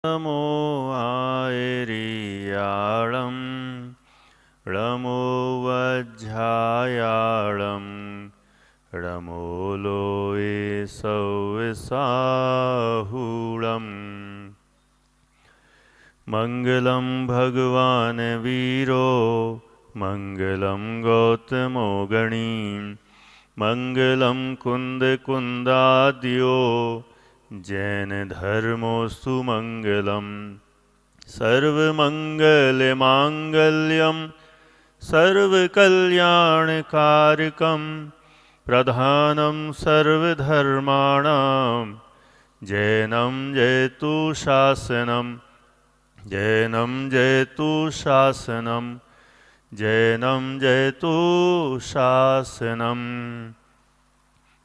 नमो आयरियाळं ळमो वज्झायाळं ळमो लोये सौसाहुळम् मङ्गलं भगवान् वीरो मङ्गलं गौतमो गणी मङ्गलं कुन्दकुन्दाद्यो जैन धर्मोऽस्तु मङ्गलम् सर्वमङ्गलमाङ्गल्यं सर्वकल्याणकारकं प्रधानं सर्वधर्माणां जैनं जयतु शासनं जैनं जयतु शासनं जैनं जयतु शासनम्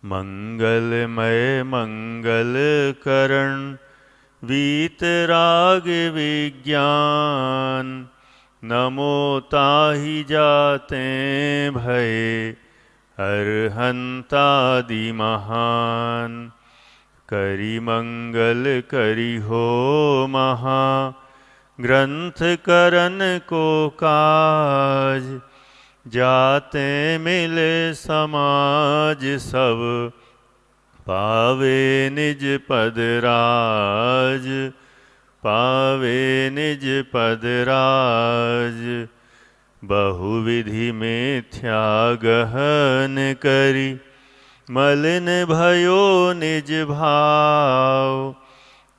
मंगलमय मंगलकरण वीतराग विज्ञान नमो ताहि जाते भये अरहंतादि महान करि मंगल करि हो महा ग्रंथ करन को काज जाते मिले समाज सब पावे निज पद राज पावे निज पद राज बहुविधि मिथ्या गहन करी मलिन भयो निज भाव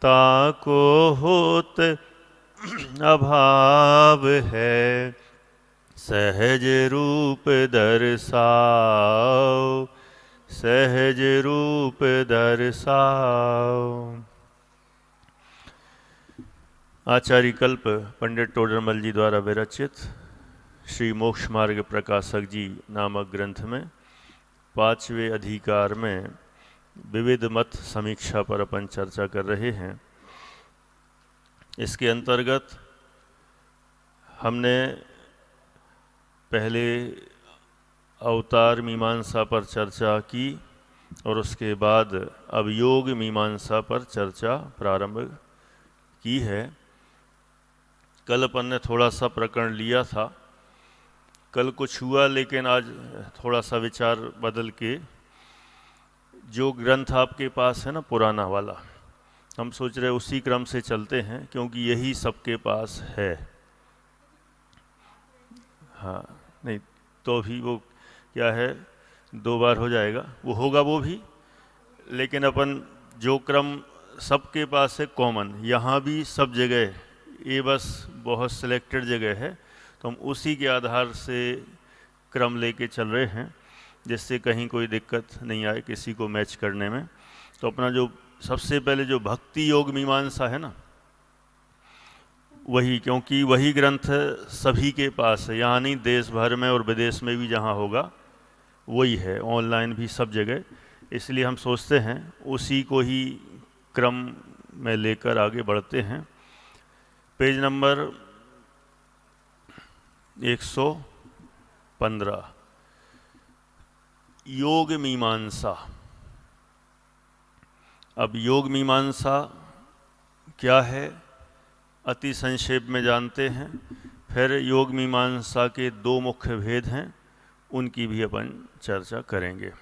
ताको होत अभाव है सहज रूप दर्शाओ सहज रूप दर्शाओ। आचार्य कल्प पंडित टोडरमल जी द्वारा विरचित श्री मोक्ष मार्ग प्रकाशक जी नामक ग्रंथ में 5वें अधिकार में विविध मत समीक्षा पर अपन चर्चा कर रहे हैं। इसके अंतर्गत हमने पहले अवतार मीमांसा पर चर्चा की और उसके बाद अब योग मीमांसा पर चर्चा प्रारंभ की है। कल अपन ने थोड़ा सा प्रकरण लिया था, कल कुछ हुआ, लेकिन आज थोड़ा सा विचार बदल के जो ग्रंथ आपके पास है ना पुराना वाला, हम सोच रहे उसी क्रम से चलते हैं क्योंकि यही सबके पास है। हाँ, नहीं तो भी वो क्या है 2 बार हो जाएगा, वो होगा वो भी, लेकिन अपन जो क्रम सबके पास है कॉमन, यहाँ भी सब जगह, ये बस बहुत सिलेक्टेड जगह है, तो हम उसी के आधार से क्रम लेके चल रहे हैं जिससे कहीं कोई दिक्कत नहीं आए किसी को मैच करने में। तो अपना जो सबसे पहले जो भक्ति योग मीमांसा है ना, वही, क्योंकि वही ग्रंथ सभी के पास है, यहाँ नहीं, देश भर में और विदेश में भी जहाँ होगा वही है, ऑनलाइन भी सब जगह, इसलिए हम सोचते हैं उसी को ही क्रम में लेकर आगे बढ़ते हैं। पेज नंबर 115 योग मीमांसा। अब योग मीमांसा क्या है अति संक्षेप में जानते हैं, फिर योग मीमांसा के 2 मुख्य भेद हैं, उनकी भी अपन चर्चा करेंगे।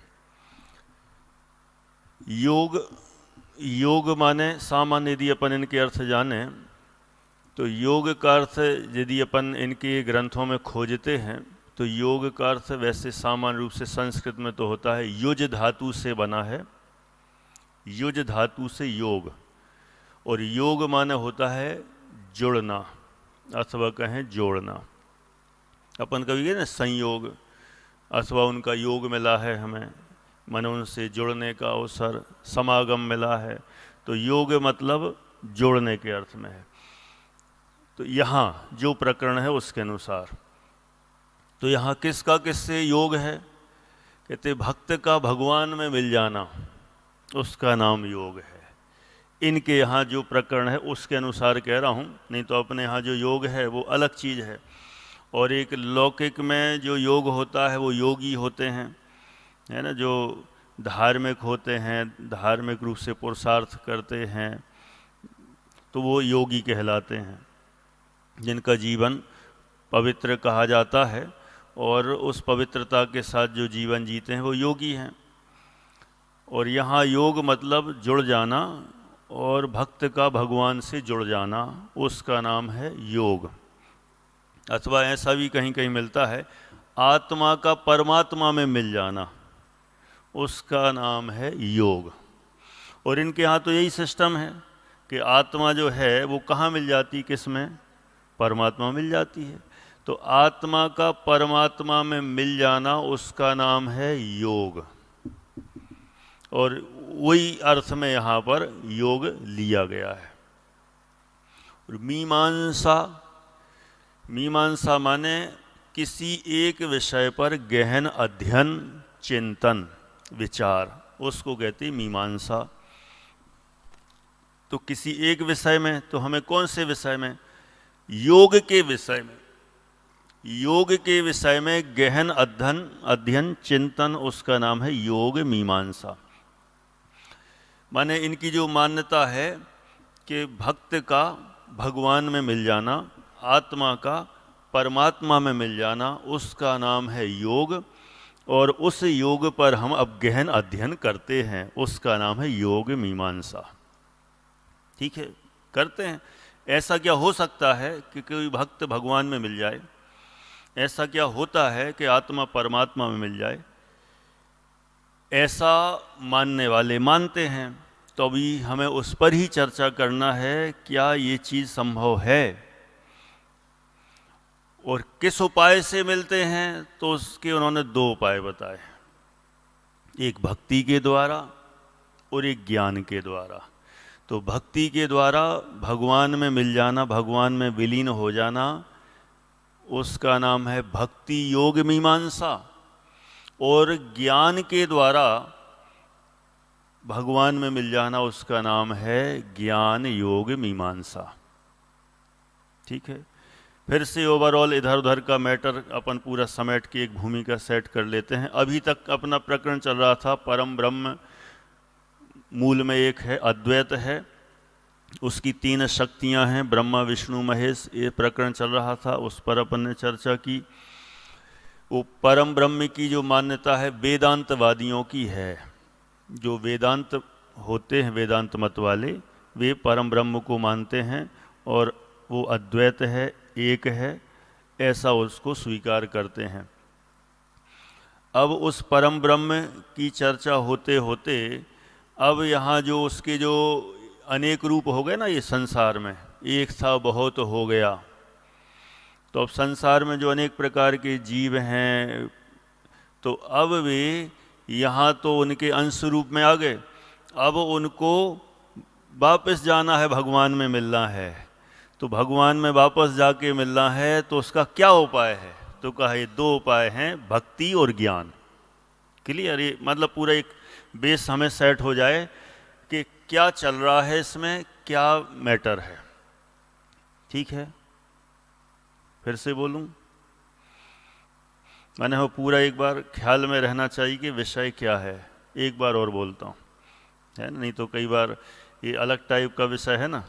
योग माने सामान्य यदि अपन इनके अर्थ जाने तो योग का अर्थ यदि अपन इनके ग्रंथों में खोजते हैं तो योग का अर्थ वैसे सामान्य रूप से संस्कृत में तो होता है युज धातु से बना है, युज धातु से योग, और योग माने होता है जुड़ना अथवा कहें जोड़ना। अपन कभी कहें ना संयोग, अथवा उनका योग मिला है हमें, मन उनसे जुड़ने का अवसर, समागम मिला है, तो योग मतलब जोड़ने के अर्थ में है। तो यहाँ जो प्रकरण है उसके अनुसार, तो यहाँ किसका किससे योग है, कहते भक्त का भगवान में मिल जाना, उसका नाम योग है। इनके यहाँ जो प्रकरण है उसके अनुसार कह रहा हूँ, नहीं तो अपने यहाँ जो योग है वो अलग चीज़ है, और एक लौकिक में जो योग होता है वो योगी होते हैं, है ना, जो धार्मिक होते हैं, धार्मिक रूप से पुरुषार्थ करते हैं, तो वो योगी कहलाते हैं, जिनका जीवन पवित्र कहा जाता है और उस पवित्रता के साथ जो जीवन जीते हैं वो योगी हैं। और यहाँ योग मतलब जुड़ जाना, और भक्त का भगवान से जुड़ जाना, उसका नाम है योग। अथवा ऐसा भी कहीं कहीं मिलता है, आत्मा का परमात्मा में मिल जाना, उसका नाम है योग। और इनके यहाँ तो यही सिस्टम है कि आत्मा जो है वो कहाँ मिल जाती, किस में? परमात्मा मिल जाती है। तो आत्मा का परमात्मा में मिल जाना, उसका नाम है योग। और वही अर्थ में यहाँ पर योग लिया गया है। और मीमांसा, मीमांसा माने किसी एक विषय पर गहन अध्ययन, चिंतन, विचार, उसको कहते हैं मीमांसा। तो किसी एक विषय में, तो हमें कौन से विषय में? योग के विषय में। योग के विषय में गहन अध्ययन, चिंतन, उसका नाम है योग मीमांसा। माने इनकी जो मान्यता है कि भक्त का भगवान में मिल जाना, आत्मा का परमात्मा में मिल जाना, उसका नाम है योग। और उस योग पर हम अब गहन अध्ययन करते हैं, उसका नाम है योग मीमांसा। ठीक है, करते हैं। ऐसा क्या हो सकता है कि कोई भक्त भगवान में मिल जाए? ऐसा क्या होता है कि आत्मा परमात्मा में मिल जाए? ऐसा मानने वाले मानते हैं, तो अभी हमें उस पर ही चर्चा करना है, क्या ये चीज़ संभव है और किस उपाय से मिलते हैं। तो उसके उन्होंने दो उपाय बताए, एक भक्ति के द्वारा और एक ज्ञान के द्वारा। तो भक्ति के द्वारा भगवान में मिल जाना, भगवान में विलीन हो जाना, उसका नाम है भक्ति योग मीमांसा। और ज्ञान के द्वारा भगवान में मिल जाना, उसका नाम है ज्ञान योग मीमांसा। ठीक है, फिर से ओवरऑल इधर उधर का मैटर अपन पूरा समेट के एक भूमिका सेट कर लेते हैं। अभी तक अपना प्रकरण चल रहा था परम ब्रह्म, मूल में एक है, अद्वैत है, उसकी तीन शक्तियां हैं, ब्रह्मा विष्णु महेश, ये प्रकरण चल रहा था, उस पर अपन ने चर्चा की। वो परम ब्रह्म की जो मान्यता है वेदांतवादियों की है। जो वेदांत होते हैं, वेदांत मत वाले, वे परम ब्रह्म को मानते हैं और वो अद्वैत है, एक है, ऐसा उसको स्वीकार करते हैं। अब उस परम ब्रह्म की चर्चा होते होते अब यहाँ जो उसके जो अनेक रूप हो गए ना, ये संसार में एक था बहुत हो गया। तो अब संसार में जो अनेक प्रकार के जीव हैं, तो अब वे यहाँ तो उनके अंश रूप में आ गए, अब उनको वापस जाना है, भगवान में मिलना है। तो भगवान में वापस जाके मिलना है, तो उसका क्या उपाय है? तो कहा ये दो उपाय हैं, भक्ति और ज्ञान। क्लियर? ये मतलब पूरा एक बेस हमें सेट हो जाए कि क्या चल रहा है इसमें, क्या मैटर है। ठीक है, फिर से बोलूं, मैंने वो पूरा एक बार ख्याल में रहना चाहिए कि विषय क्या है। एक बार और बोलता हूँ, है ना, नहीं तो कई बार ये अलग टाइप का विषय है ना,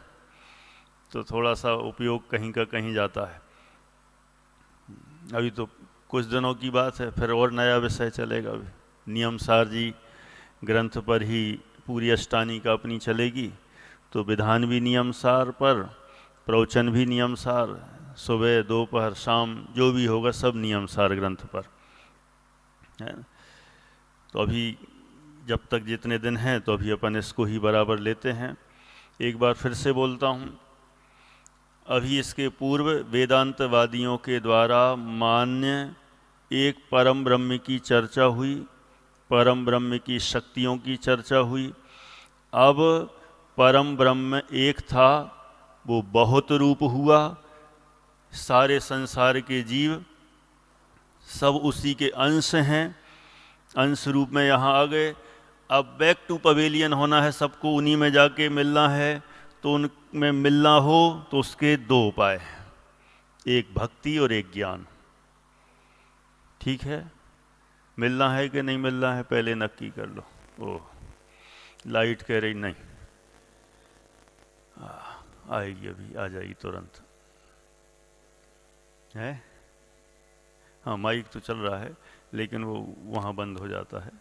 तो थोड़ा सा उपयोग कहीं का कहीं जाता है। अभी तो कुछ दिनों की बात है, फिर और नया विषय चलेगा। अभी नियमसार जी ग्रंथ पर ही पूरी अष्टानी का अपनी चलेगी, तो विधान भी नियमसार पर, प्रवचन भी नियमसार, सुबह दोपहर शाम जो भी होगा सब नियमसार ग्रंथ पर है। तो अभी जब तक जितने दिन हैं तो अभी अपन इसको ही बराबर लेते हैं। एक बार फिर से बोलता हूँ, अभी इसके पूर्व वेदांतवादियों के द्वारा मान्य एक परम ब्रह्म की चर्चा हुई, परम ब्रह्म की शक्तियों की चर्चा हुई। अब परम ब्रह्म एक था, वो बहुत रूप हुआ, सारे संसार के जीव सब उसी के अंश हैं, अंश रूप में यहाँ आ गए। अब बैक टू पवेलियन होना है, सबको उन्हीं में जाके मिलना है। तो उनमें मिलना हो तो उसके दो उपाय हैं, एक भक्ति और एक ज्ञान। ठीक है, मिलना है कि नहीं मिलना है पहले नक्की कर लो। ओह, लाइट कह रही नहीं। आएगी, अभी आ जाएगी तुरंत है। हाँ माइक तो चल रहा है लेकिन वो वहाँ बंद हो जाता है।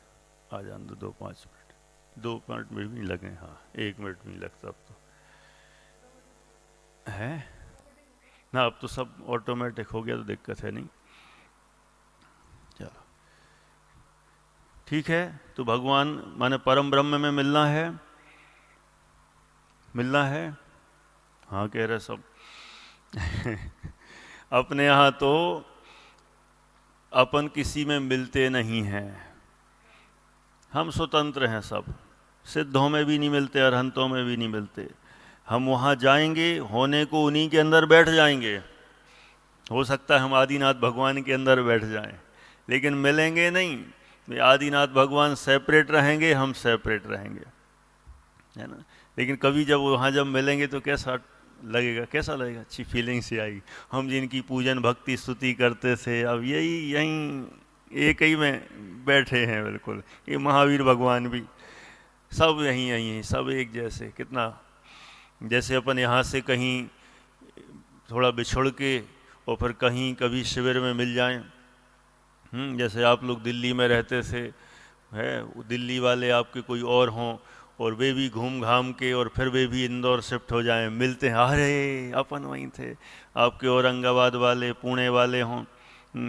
आ जान दो 2-5 मिनट, 2 मिनट में भी नहीं लगे। हाँ 1 मिनट भी नहीं लगता अब तो है ना। अब तो सब ऑटोमेटिक हो गया तो दिक्कत है नहीं। चलो ठीक है। तो भगवान माने परम ब्रह्म में मिलना है, मिलना है। हाँ कह रहे सब अपने यहाँ तो अपन किसी में मिलते नहीं हैं, हम स्वतंत्र हैं सब। सिद्धों में भी नहीं मिलते, अरहंतों में भी नहीं मिलते। हम वहाँ जाएंगे, होने को उन्हीं के अंदर बैठ जाएंगे। हो सकता है हम आदिनाथ भगवान के अंदर बैठ जाएं, लेकिन मिलेंगे नहीं। आदिनाथ भगवान सेपरेट रहेंगे, हम सेपरेट रहेंगे, है ना। लेकिन कभी जब वहाँ जब मिलेंगे तो कैसा लगेगा, कैसा लगेगा, अच्छी फीलिंग सी आएगी। हम जिनकी पूजन भक्ति स्तुति करते थे अब यहीं एक ही में बैठे हैं बिल्कुल। ये महावीर भगवान भी सब यहीं हैं, सब एक जैसे। कितना जैसे अपन यहाँ से कहीं थोड़ा बिछड़ के और फिर कहीं कभी शिविर में मिल जाएं। जैसे आप लोग दिल्ली में रहते थे, है दिल्ली वाले आपके कोई और हों और वे भी घूम घाम के और फिर वे भी इंदौर शिफ्ट हो जाएं, मिलते हैं, अरे अपन वहीं थे। आपके औरंगाबाद वाले, पुणे वाले हों,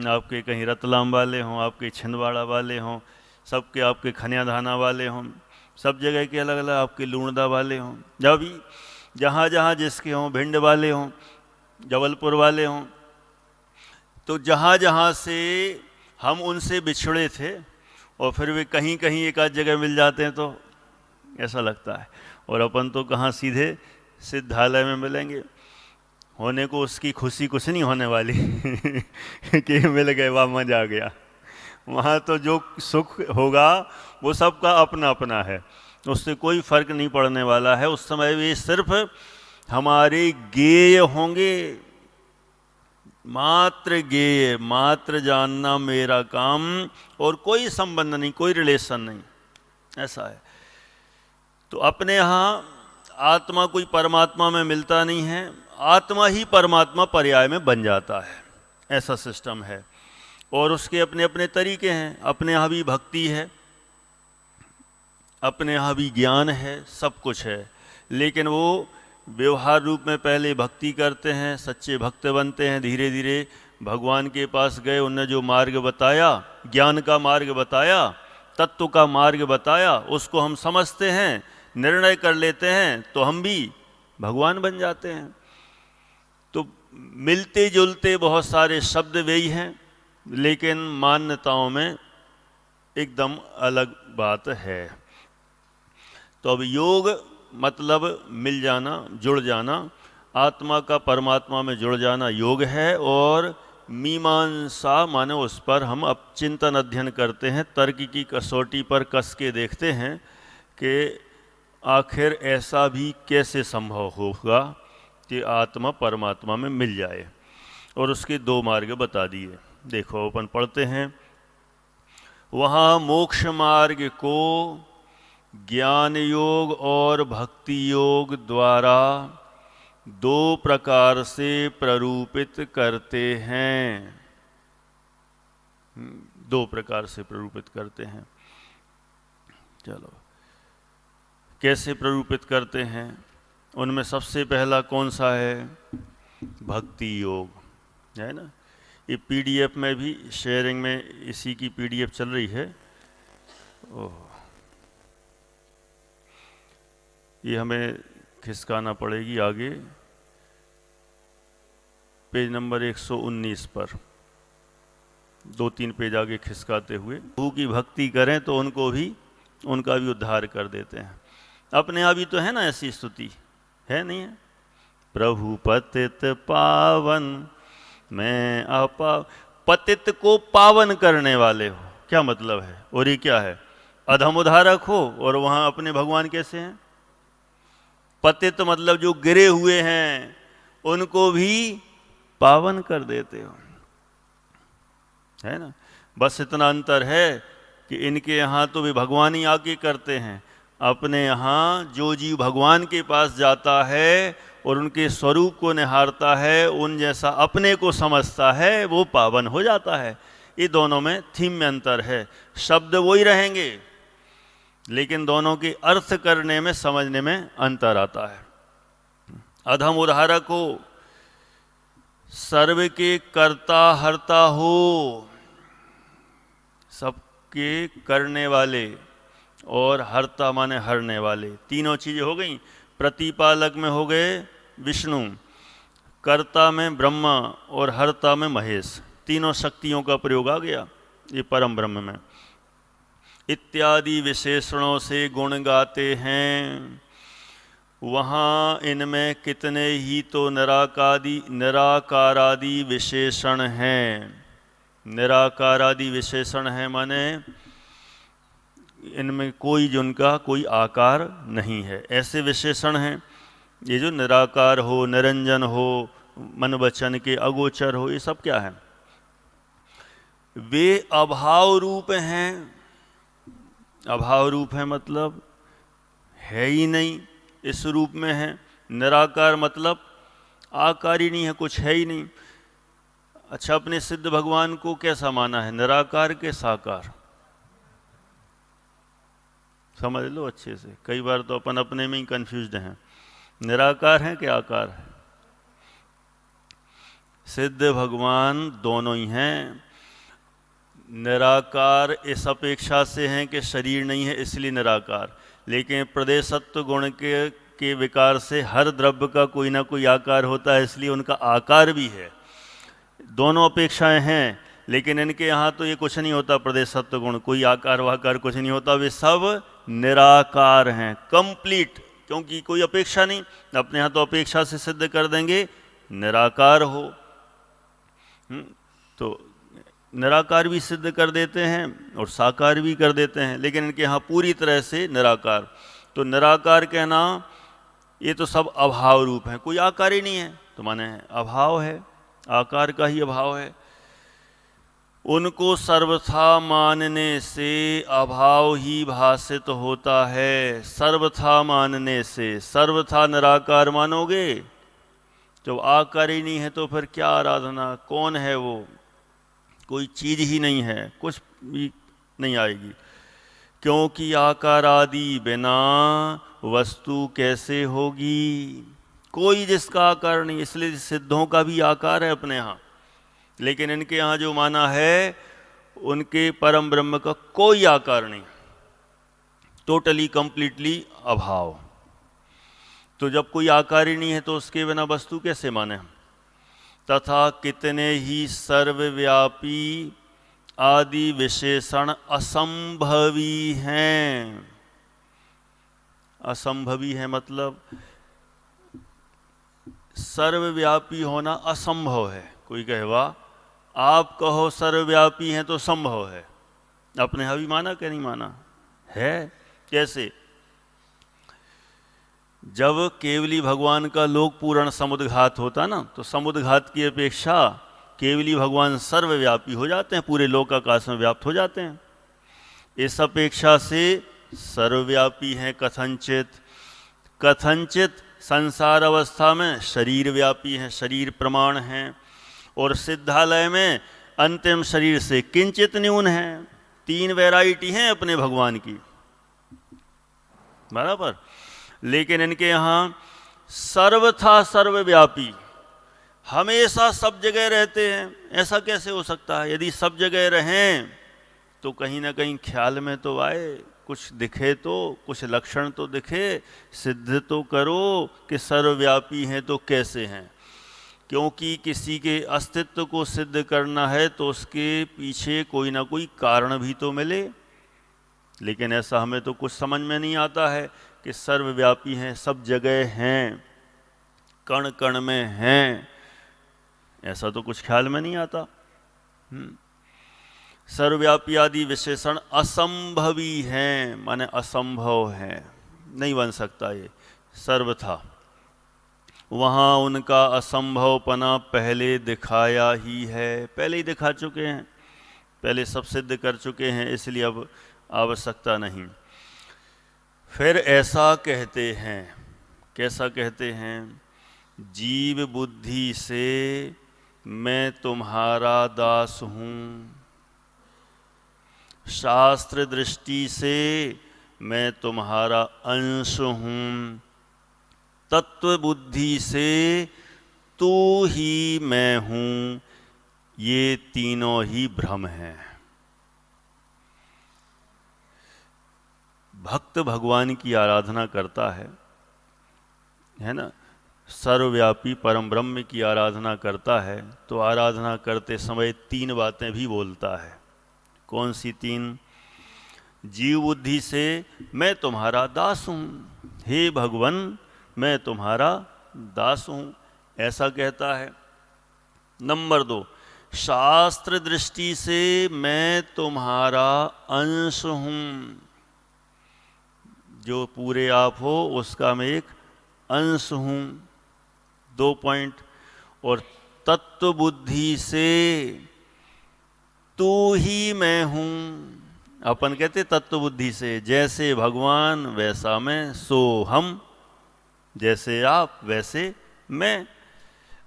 आपके कहीं रतलाम वाले हों, आपके छिंदवाड़ा वाले हों, सबके आपके खनियाधाना वाले हों, सब जगह के अलग अलग, आपके लूणदा वाले हों, जब भी जहाँ जहाँ जिसके हों, भिंड वाले हों, जबलपुर वाले हों, तो जहाँ जहाँ से हम उनसे बिछड़े थे और फिर वे कहीं कहीं एक आध जगह मिल जाते हैं तो ऐसा लगता है। और अपन तो कहाँ सीधे सिद्धालय में मिलेंगे। होने को उसकी खुशी कुछ नहीं होने वाली कि मिल गए, वाह मजा आ गया। वहाँ तो जो सुख होगा वो सबका अपना अपना है, उससे कोई फर्क नहीं पड़ने वाला है। उस समय वे सिर्फ हमारे गेय होंगे, मात्र गेय, मात्र जानना मेरा काम, और कोई संबंध नहीं, कोई रिलेशन नहीं, ऐसा है। तो अपने यहाँ आत्मा कोई परमात्मा में मिलता नहीं है, आत्मा ही परमात्मा पर्याय में बन जाता है, ऐसा सिस्टम है। और उसके अपने अपने तरीके हैं। अपने यहाँ भी भक्ति है, अपने यहाँ भी ज्ञान है, सब कुछ है। लेकिन वो व्यवहार रूप में पहले भक्ति करते हैं, सच्चे भक्त बनते हैं, धीरे धीरे भगवान के पास गए, उन्होंने जो मार्ग बताया, ज्ञान का मार्ग बताया, तत्व का मार्ग बताया, उसको हम समझते हैं, निर्णय कर लेते हैं, तो हम भी भगवान बन जाते हैं। तो मिलते जुलते बहुत सारे शब्द वही हैं, लेकिन मान्यताओं में एकदम अलग बात है। तो अब योग मतलब मिल जाना, जुड़ जाना, आत्मा का परमात्मा में जुड़ जाना योग है। और मीमांसा माने उस पर हम अब चिंतन अध्ययन करते हैं, तर्क की कसौटी पर कस के देखते हैं कि आखिर ऐसा भी कैसे संभव होगा कि आत्मा परमात्मा में मिल जाए। और उसके 2 मार्ग बता दिए। देखो अपन पढ़ते हैं, वहाँ मोक्ष मार्ग को ज्ञान योग और भक्ति योग द्वारा 2 प्रकार से प्ररूपित करते हैं। 2 प्रकार से प्ररूपित करते हैं। चलो कैसे प्ररूपित करते हैं? उनमें सबसे पहला कौन सा है? भक्ति योग, है ना। ये पीडीएफ में भी शेयरिंग में इसी की पीडीएफ चल रही है। ओह, ये हमें खिसकाना पड़ेगी आगे, पेज नंबर 119 पर, 2-3 पेज आगे खिसकाते हुए। प्रभु की भक्ति करें तो उनको भी, उनका भी उद्धार कर देते हैं। अपने यहाँ भी तो है ना ऐसी स्तुति, है नहीं है? प्रभु पतित पावन मैं अपा, पतित को पावन करने वाले हो, क्या मतलब है? और ये क्या है? अधम उद्धारक हो, और वहाँ अपने भगवान कैसे हैं? पतित मतलब जो गिरे हुए हैं उनको भी पावन कर देते हो, है ना। बस इतना अंतर है कि इनके यहाँ तो वे भगवान ही आके करते हैं, अपने यहाँ जो जीव भगवान के पास जाता है और उनके स्वरूप को निहारता है, उन जैसा अपने को समझता है, वो पावन हो जाता है। ये दोनों में थीम में अंतर है। शब्द वही रहेंगे लेकिन दोनों के अर्थ करने में, समझने में अंतर आता है। अधम उदाहरक हो, सर्व के कर्ता हर्ता हो, सबके करने वाले, और हर्ता माने हरने वाले। तीनों चीजें हो गई। प्रतिपालक में हो गए विष्णु, कर्ता में ब्रह्मा और हर्ता में महेश। तीनों शक्तियों का प्रयोग आ गया ये परम ब्रह्म में। इत्यादि विशेषणों से गुण गाते हैं। वहाँ इनमें कितने ही तो निराकारादि विशेषण हैं। निराकारादि विशेषण हैं माने इनमें कोई जिनका कोई आकार नहीं है, ऐसे विशेषण हैं। ये जो निराकार हो, निरंजन हो, मन वचन के अगोचर हो, ये सब क्या है? वे अभाव रूप हैं। अभाव रूप है मतलब है ही नहीं, इस रूप में है। निराकार मतलब आकार ही नहीं है, कुछ है ही नहीं। अच्छा, अपने सिद्ध भगवान को कैसा माना है? निराकार के साकार? समझ लो अच्छे से। कई बार तो अपन अपने में ही कंफ्यूज्ड हैं। निराकार है कि आकार है? सिद्ध भगवान दोनों ही हैं। निराकार इस अपेक्षा से हैं कि शरीर नहीं है इसलिए निराकार, लेकिन प्रदेशत्व गुण के विकार से हर द्रव्य का कोई ना कोई आकार होता है, इसलिए उनका आकार भी है। दोनों अपेक्षाएं हैं, लेकिन इनके यहाँ तो ये कुछ नहीं होता। प्रदेशत्व गुण कोई आकार वाकार कुछ नहीं होता, वे सब निराकार हैं, कंप्लीट। क्योंकि कोई अपेक्षा नहीं, अपने यहाँ तो अपेक्षा से सिद्ध कर देंगे निराकार हो। तो निराकार भी सिद्ध कर देते हैं और साकार भी कर देते हैं, लेकिन इनके यहाँ पूरी तरह से निराकार। तो निराकार कहना ये तो सब अभाव रूप है, कोई आकार ही नहीं है, तो माने अभाव है, आकार का ही अभाव है। उनको सर्वथा मानने से अभाव ही भासित होता है। सर्वथा मानने से, सर्वथा निराकार मानोगे जब आकार ही नहीं है तो फिर क्या आराधना? कौन है वो? कोई चीज ही नहीं है, कुछ भी नहीं आएगी। क्योंकि आकार आदि बिना वस्तु कैसे होगी? कोई जिसका आकार नहीं, इसलिए सिद्धों का भी आकार है अपने यहाँ, लेकिन इनके यहाँ जो माना है उनके परम ब्रह्म का कोई आकार नहीं, टोटली कंप्लीटली अभाव। तो जब कोई आकार ही नहीं है तो उसके बिना वस्तु कैसे माने हम? तथा कितने ही सर्वव्यापी आदि विशेषण असंभवी हैं। असंभवी है मतलब सर्वव्यापी होना असंभव है। कोई कहे वाह, आप कहो सर्वव्यापी हैं तो संभव है। अपने यहाँ भी माना क्या नहीं माना है? कैसे? जब केवली भगवान का लोक पूर्ण समुद्घात होता ना, तो समुद्घात की अपेक्षा केवली भगवान सर्वव्यापी हो जाते हैं, पूरे लोक आकाश में व्याप्त हो जाते हैं। इस अपेक्षा से सर्वव्यापी हैं कथनचित। कथनचित संसार अवस्था में शरीर व्यापी हैं, शरीर प्रमाण हैं, और सिद्धालय में अंतिम शरीर से किंचित न्यून हैं। 3 वैरायटी हैं अपने भगवान की, बराबर। लेकिन इनके यहाँ सर्वथा सर्वव्यापी, हमेशा सब जगह रहते हैं। ऐसा कैसे हो सकता है? यदि सब जगह रहें तो कहीं ना कहीं ख्याल में तो आए, कुछ दिखे तो, कुछ लक्षण तो दिखे, सिद्ध तो करो कि सर्वव्यापी हैं तो कैसे हैं। क्योंकि किसी के अस्तित्व को सिद्ध करना है तो उसके पीछे कोई ना कोई कारण भी तो मिले, लेकिन ऐसा हमें तो कुछ समझ में नहीं आता है कि सर्वव्यापी हैं, सब जगह हैं, कण कण में हैं, ऐसा तो कुछ ख्याल में नहीं आता। सर्वव्यापी आदि विशेषण असंभवी हैं, माने असंभव हैं, नहीं बन सकता ये सर्वथा। वहाँ उनका असंभवपना पहले दिखाया ही है, पहले ही दिखा चुके हैं, पहले सब सिद्ध कर चुके हैं, इसलिए अब आवश्यकता नहीं। फिर ऐसा कहते हैं, कैसा कहते हैं? जीव बुद्धि से मैं तुम्हारा दास हूँ, शास्त्र दृष्टि से मैं तुम्हारा अंश हूँ, तत्व बुद्धि से तू ही मैं हूँ, ये तीनों ही भ्रम हैं। भक्त भगवान की आराधना करता है ना, सर्वव्यापी परम ब्रह्म की आराधना करता है, तो आराधना करते समय तीन बातें भी बोलता है। कौन सी तीन? जीव बुद्धि से मैं तुम्हारा दास हूँ, हे भगवान मैं तुम्हारा दास हूँ, ऐसा कहता है। नंबर 2, शास्त्र दृष्टि से मैं तुम्हारा अंश हूँ, जो पूरे आप हो उसका मैं एक अंश हूँ, 2 पॉइंट। और तत्व बुद्धि से तू ही मैं हूँ, अपन कहते तत्व बुद्धि से, जैसे भगवान वैसा मैं, सो हम, जैसे आप वैसे मैं,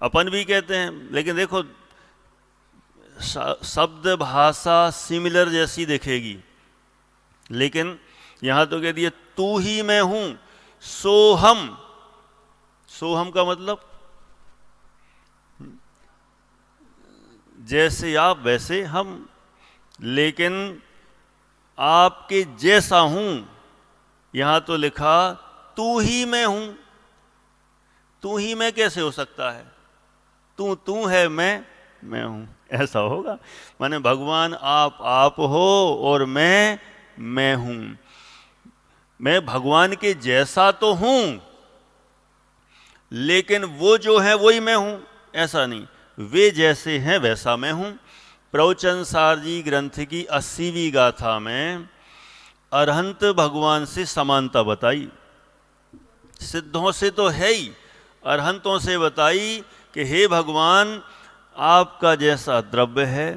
अपन भी कहते हैं। लेकिन देखो शब्द भाषा सिमिलर जैसी दिखेगी, लेकिन यहां तो कह दिया तू ही मैं हूं, सोहम। सोहम का मतलब जैसे आप वैसे हम, लेकिन आपके जैसा हूं, यहां तो लिखा तू ही मैं हूं। तू ही मैं कैसे हो सकता है? तू है, मैं हूं, ऐसा होगा? माने भगवान आप हो और मैं हूं। मैं भगवान के जैसा तो हूं, लेकिन वो जो है वही मैं हूं, ऐसा नहीं। वे जैसे हैं वैसा मैं हूं। प्रवचन सार जी ग्रंथ की 80वीं गाथा में अरहंत भगवान से समानता बताई। सिद्धों से तो है ही, अरहंतों से बताई कि हे भगवान आपका जैसा द्रव्य है,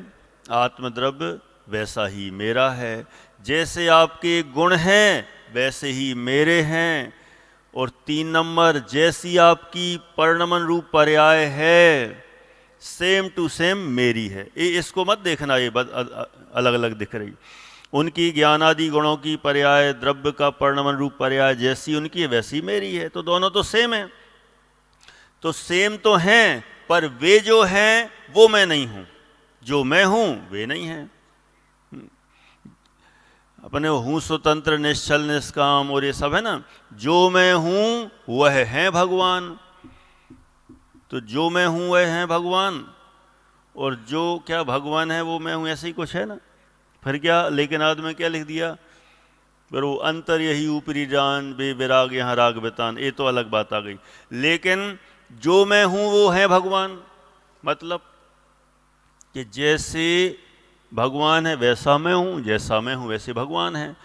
आत्मद्रव्य, वैसा ही मेरा है। जैसे आपके गुण हैं वैसे ही मेरे हैं। और 3 नंबर, जैसी आपकी परिणमन रूप पर्याय है, सेम टू सेम मेरी है। ये इसको मत देखना ये अलग अलग दिख रही। उनकी ज्ञानादि गुणों की पर्याय, द्रव्य का परिणमन रूप पर्याय जैसी उनकी है वैसी मेरी है, तो दोनों तो सेम है। तो सेम तो हैं, पर वे जो हैं वो मैं नहीं हूं, जो मैं हूं वे नहीं हैं। अपने हूं स्वतंत्र, निश्चल, निष्काम और ये सब है ना, जो मैं हूं वह है भगवान। तो जो मैं हूं वह है भगवान, और जो क्या भगवान है वो मैं हूं, ऐसे ही कुछ है ना। फिर क्या लेकिन आदि में क्या लिख दिया? पर वो अंतर यही ऊपरी जान, बेविराग यहाँ राग बेतान, ये तो अलग बात आ गई। लेकिन जो मैं हूं वो है भगवान, मतलब कि जैसे भगवान है वैसा मैं हूं, जैसा मैं हूं वैसे भगवान है।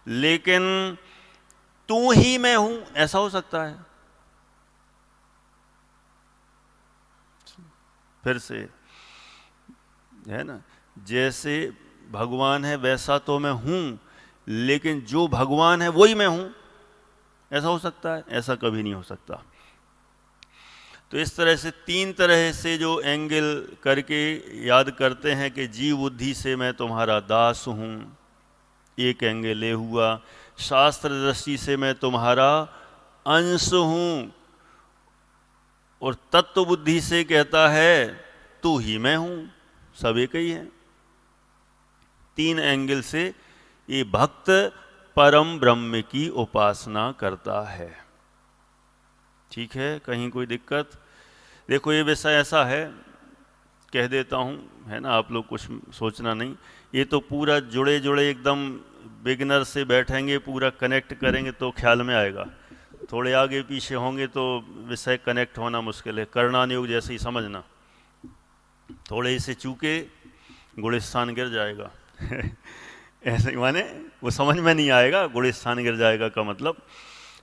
लेकिन तू ही मैं हूं, ऐसा हो सकता है? फिर से है ना, जैसे भगवान है वैसा तो मैं हूं, लेकिन जो भगवान है वही मैं हूं, ऐसा हो सकता है? ऐसा कभी नहीं हो सकता। तो इस तरह से 3 तरह से जो एंगल करके याद करते हैं कि जीव बुद्धि से मैं तुम्हारा दास हूं, एक एंगल ले हुआ। शास्त्र दृष्टि से मैं तुम्हारा अंश हूं, और तत्व बुद्धि से कहता है तू ही मैं हूं, सब एक ही है। 3 एंगल से ये भक्त परम ब्रह्म की उपासना करता है। ठीक है, कहीं कोई दिक्कत? देखो ये विषय ऐसा है, कह देता हूँ, है ना, आप लोग कुछ सोचना नहीं। ये तो पूरा जुड़े जुड़े एकदम बिगिनर से बैठेंगे, पूरा कनेक्ट करेंगे तो ख्याल में आएगा। थोड़े आगे पीछे होंगे तो विषय कनेक्ट होना मुश्किल है। कर्णानुयोग जैसे ही समझना, थोड़े से चूके गुलिस्तान गिर जाएगा ऐसे ही, माने वो समझ में नहीं आएगा, गुलिस्तान गिर जाएगा का मतलब।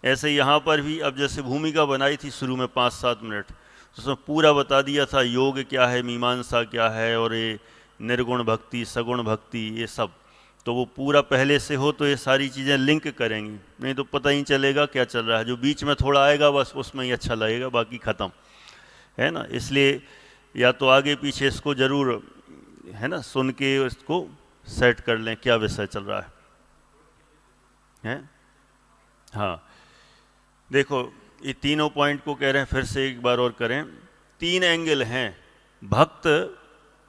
ऐसे यहाँ पर भी अब जैसे भूमिका बनाई थी शुरू में 5-7 मिनट, तो उसमें पूरा बता दिया था योग क्या है, मीमांसा क्या है, और ये निर्गुण भक्ति, सगुण भक्ति, ये सब। तो वो पूरा पहले से हो तो ये सारी चीज़ें लिंक करेंगी, नहीं तो पता ही चलेगा क्या चल रहा है। जो बीच में थोड़ा आएगा बस उसमें ही अच्छा लगेगा, बाकी ख़त्म। है ना। इसलिए या तो आगे पीछे इसको जरूर, है ना, सुन के इसको सेट कर लें क्या विषय चल रहा है? हाँ, देखो ये तीनों पॉइंट को कह रहे हैं, फिर से एक बार और करें। 3 एंगल हैं। भक्त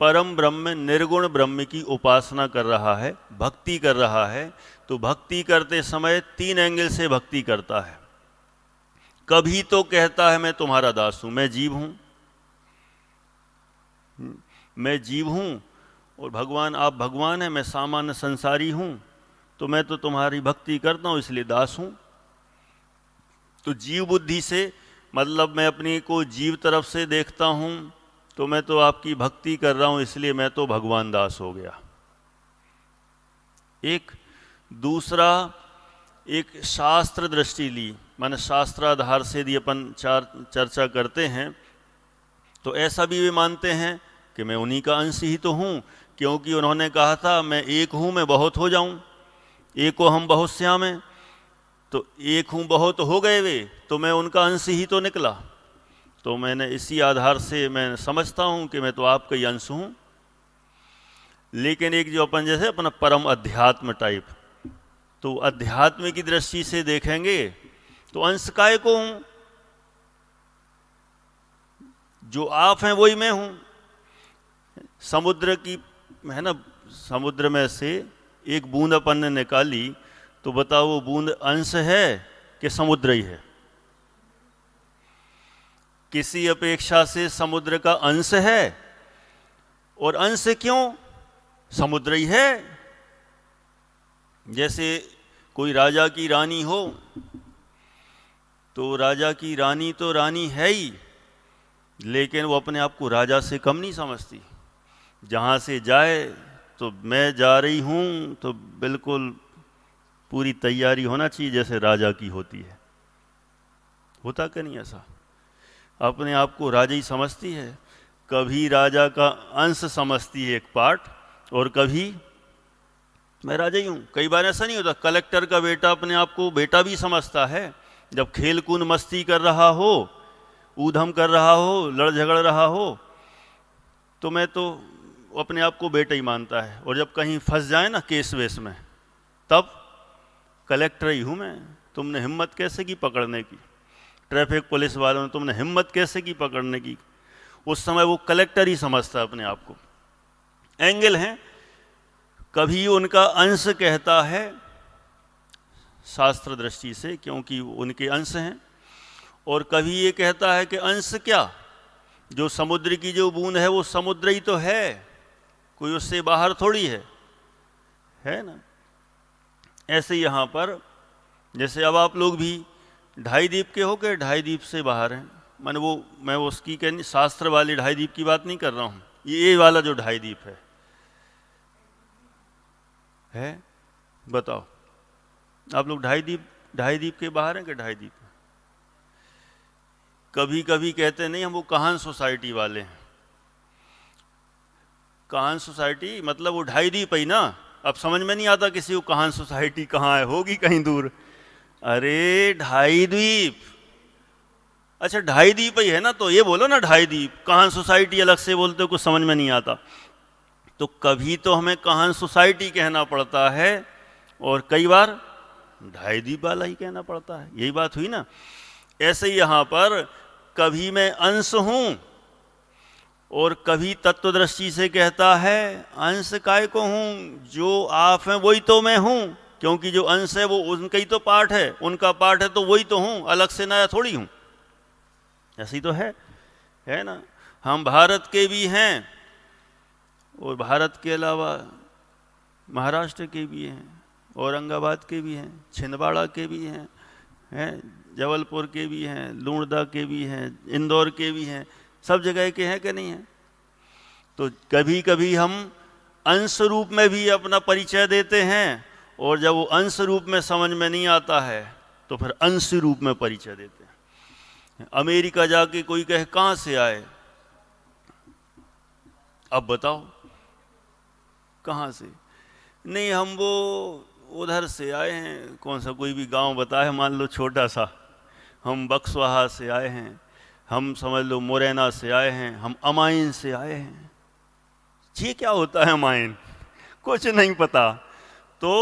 परम ब्रह्म निर्गुण ब्रह्म की उपासना कर रहा है, भक्ति कर रहा है, तो भक्ति करते समय 3 एंगल से भक्ति करता है। कभी तो कहता है मैं तुम्हारा दास हूं, मैं जीव हूं, मैं जीव हूं, और भगवान आप भगवान हैं, मैं सामान्य संसारी हूं, तो मैं तो तुम्हारी भक्ति करता हूं इसलिए दास हूं। तो जीव बुद्धि से, मतलब मैं अपनी को जीव तरफ से देखता हूं, तो मैं तो आपकी भक्ति कर रहा हूं इसलिए मैं तो भगवान दास हो गया। एक दूसरा, एक शास्त्र दृष्टि ली, माने शास्त्राधार से यदि अपन चर्चा करते हैं तो ऐसा भी वे मानते हैं कि मैं उन्हीं का अंश ही तो हूं, क्योंकि उन्होंने कहा था मैं एक हूं मैं बहुत हो जाऊं, एको हम बहुत श्याम हैं, तो एक हूं बहुत हो गए वे, तो मैं उनका अंश ही तो निकला। तो मैंने इसी आधार से मैं समझता हूं कि मैं तो आपका ही अंश हूं। लेकिन एक जो अपन जैसे अपना परम अध्यात्म टाइप, तो अध्यात्म की दृष्टि से देखेंगे तो अंश काय को हूं, जो आप हैं वही मैं हूं। समुद्र की, है ना, समुद्र में से एक बूंद अपन ने निकाली, तो बताओ वो बूंद अंश है कि समुद्र ही है? किसी अपेक्षा से समुद्र का अंश है, और अंश क्यों? समुद्र ही है। जैसे कोई राजा की रानी हो, तो राजा की रानी तो रानी है ही, लेकिन वो अपने आप को राजा से कम नहीं समझती। जहाँ से जाए तो मैं जा रही हूँ, तो बिल्कुल पूरी तैयारी होना चाहिए जैसे राजा की होती है। होता कि नहीं ऐसा? अपने आप को राजा ही समझती है, कभी राजा का अंश समझती है एक पार्ट, और कभी मैं राजा ही हूँ। कई बार ऐसा नहीं होता, कलेक्टर का बेटा अपने आप को बेटा भी समझता है, जब खेल कूद मस्ती कर रहा हो, ऊधम कर रहा हो, लड़ झगड़ रहा हो, तो मैं तो अपने आप को बेटा ही मानता है। और जब कहीं फंस जाए ना केस वेस में, तब कलेक्टर ही हूँ मैं, तुमने हिम्मत कैसे की पकड़ने की, ट्रैफिक पुलिस वालों ने तुमने हिम्मत कैसे की पकड़ने की। उस समय वो कलेक्टर ही समझता है अपने आप को। एंगल हैं, कभी उनका अंश कहता है शास्त्र दृष्टि से, क्योंकि उनके अंश हैं, और कभी ये कहता है कि अंश क्या, जो समुद्र की जो बूंद है वो समुद्र ही तो है, कोई उससे बाहर थोड़ी है ना। ऐसे यहाँ पर जैसे अब आप लोग भी 2.5 दीप के हो के 2.5 दीप से बाहर हैं, मैं उसकी कहनी शास्त्र वाली 2.5 दीप की बात नहीं कर रहा हूँ, ये वाला जो 2.5 दीप है बताओ आप लोग 2.5 दीप के बाहर हैं कि 2.5 दीप? कभी कभी कहते नहीं हम वो कहान सोसाइटी वाले हैं। कहान सोसाइटी मतलब वो 2.5 दीप ही ना। अब समझ में नहीं आता किसी को कहान सोसाइटी कहाँ है, होगी कहीं दूर। अरे 2.5 दीप, अच्छा 2.5 दीप ही है ना, तो ये बोलो ना 2.5 दीप। कहान सोसाइटी अलग से बोलते हो, कुछ समझ में नहीं आता। तो कभी तो हमें कहान सोसाइटी कहना पड़ता है, और कई बार 2.5 दीप वाला ही कहना पड़ता है। यही बात हुई ना। ऐसे ही यहाँ पर कभी मैं अंश हूं, और कभी तत्व दृष्टि से कहता है अंश काय को हूं, जो आप हैं वही तो मैं हूं, क्योंकि जो अंश है वो उनका ही तो पार्ट है, उनका पार्ट है तो वही तो हूं, अलग से नया थोड़ी हूं। ऐसी तो है ना। हम भारत के भी हैं, और भारत के अलावा महाराष्ट्र के भी हैं, औरंगाबाद के भी हैं, छिंदवाड़ा के भी हैं, जबलपुर के भी हैं, लूणदा के भी हैं, इंदौर के भी हैं, सब जगह के हैं कि नहीं हैं। तो कभी कभी हम अंश रूप में भी अपना परिचय देते हैं, और जब वो अंश रूप में समझ में नहीं आता है तो फिर अंश रूप में परिचय देते हैं। अमेरिका जाके कोई कहे कहाँ से आए, अब बताओ कहाँ से? नहीं हम वो उधर से आए हैं, कौन सा कोई भी गांव बताए, मान लो छोटा सा, हम बक्सवाहा से आए हैं। हम समझ लो मुरैना से आए हैं, हम अमाइन से आए हैं। ये क्या होता है अमाइन? कुछ नहीं पता। तो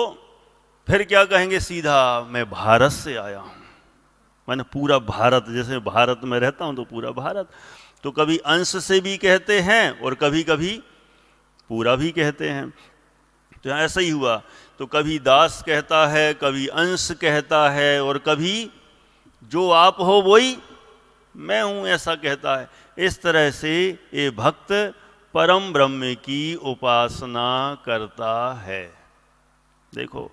फिर क्या कहेंगे? सीधा मैं भारत से आया हूँ, मैंने पूरा भारत, जैसे भारत में रहता हूँ तो पूरा भारत। तो कभी अंश से भी कहते हैं और कभी कभी पूरा भी कहते हैं। तो ऐसा ही हुआ। तो कभी दास कहता है, कभी अंश कहता है, और कभी जो आप हो वही मैं हूं ऐसा कहता है। इस तरह से ये भक्त परम ब्रह्म की उपासना करता है। देखो,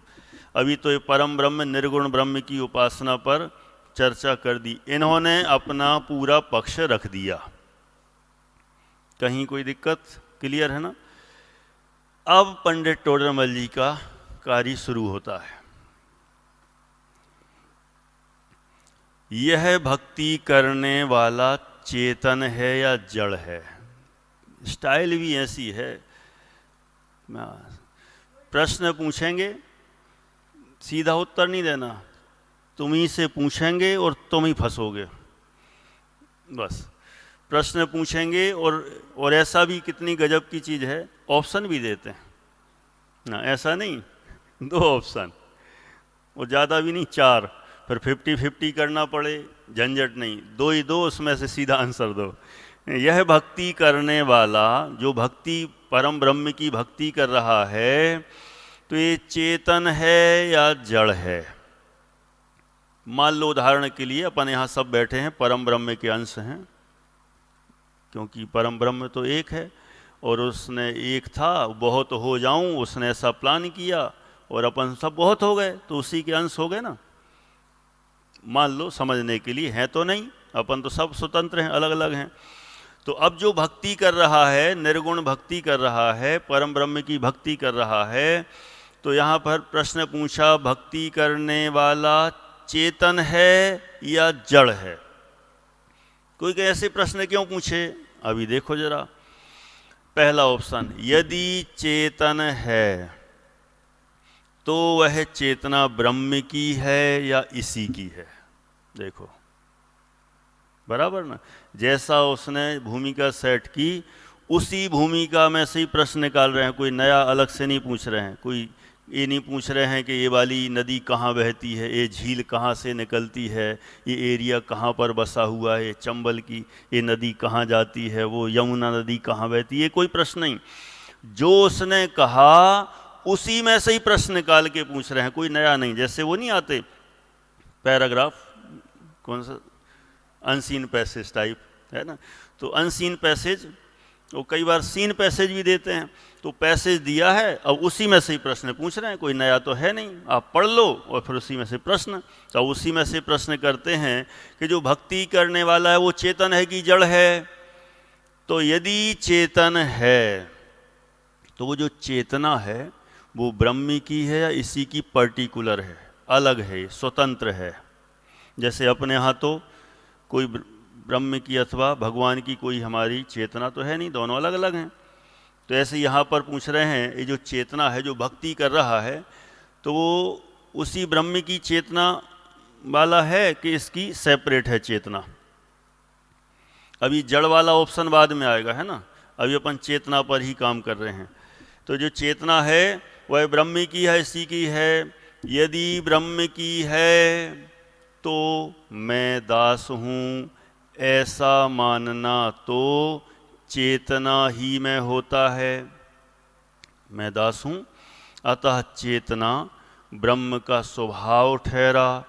अभी तो ये परम ब्रह्म निर्गुण ब्रह्म की उपासना पर चर्चा कर दी। इन्होंने अपना पूरा पक्ष रख दिया। कहीं कोई दिक्कत? क्लियर है ना? अब पंडित टोडरमल जी का कार्य शुरू होता है। यह भक्ति करने वाला चेतन है या जड़ है? स्टाइल भी ऐसी है, प्रश्न पूछेंगे, सीधा उत्तर नहीं देना, तुम ही से पूछेंगे और तुम ही फंसोगे। बस प्रश्न पूछेंगे, और ऐसा भी कितनी गजब की चीज़ है, ऑप्शन भी देते हैं ना। ऐसा नहीं 2 ऑप्शन, और ज़्यादा भी नहीं 4, फिर 50-50 करना पड़े, झंझट नहीं, 2 ही 2, उसमें से सीधा आंसर दो। यह भक्ति करने वाला, जो भक्ति परम ब्रह्म की भक्ति कर रहा है, तो ये चेतन है या जड़ है? मान लो उदाहरण के लिए अपन यहाँ सब बैठे हैं परम ब्रह्म के अंश हैं, क्योंकि परम ब्रह्म तो एक है, और उसने एक था, बहुत हो जाऊं, उसने ऐसा प्लान किया और अपन सब बहुत हो गए, तो उसी के अंश हो गए ना। मान लो समझने के लिए, है तो नहीं, अपन तो सब स्वतंत्र हैं, अलग अलग हैं। तो अब जो भक्ति कर रहा है, निर्गुण भक्ति कर रहा है, परम ब्रह्म की भक्ति कर रहा है, तो यहाँ पर प्रश्न पूछा, भक्ति करने वाला चेतन है या जड़ है? कोई ऐसे प्रश्न क्यों पूछे? अभी देखो जरा। पहला ऑप्शन, यदि चेतन है तो वह चेतना ब्रह्म की है या इसी की है? देखो बराबर ना, जैसा उसने भूमिका सेट की उसी भूमिका में से ही प्रश्न निकाल रहे हैं, कोई नया अलग से नहीं पूछ रहे हैं। कोई ये नहीं पूछ रहे हैं कि ये वाली नदी कहाँ बहती है, ये झील कहाँ से निकलती है, ये एरिया कहाँ पर बसा हुआ है, चंबल की ये नदी कहाँ जाती है, वो यमुना नदी कहाँ बहती है, ये कोई प्रश्न नहीं। जो उसने कहा उसी में से ही प्रश्न निकाल के पूछ रहे हैं, कोई नया नहीं। जैसे वो नहीं आते पैराग्राफ, कौन सा, अनसीन पैसेज टाइप है ना, तो अनसीन पैसेज, वो कई बार सीन पैसेज भी देते हैं। तो पैसेज दिया है, अब उसी में से ही प्रश्न पूछ रहे हैं, कोई नया तो है नहीं, आप पढ़ लो और फिर उसी में से प्रश्न। तो उसी में से प्रश्न करते हैं कि जो भक्ति करने वाला है वो चेतन है कि जड़ है? तो यदि चेतन है तो वो जो चेतना है वो ब्रह्म की है या इसी की पर्टिकुलर है, अलग है, स्वतंत्र है? जैसे अपने यहाँ तो कोई ब्रह्म की अथवा भगवान की कोई हमारी चेतना तो है नहीं, दोनों अलग अलग हैं। तो ऐसे यहाँ पर पूछ रहे हैं, ये जो चेतना है जो भक्ति कर रहा है, तो वो उसी ब्रह्म की चेतना वाला है कि इसकी सेपरेट है चेतना? अभी जड़ वाला ऑप्शन बाद में आएगा, है ना, अभी अपन चेतना पर ही काम कर रहे हैं। तो जो चेतना है वह ब्रह्म की है, इसी की है? यदि ब्रह्म की है तो मैं दास हूँ, ऐसा मानना तो चेतना ही में होता है। मैं दास हूँ, अतः चेतना ब्रह्म का स्वभाव ठहरा,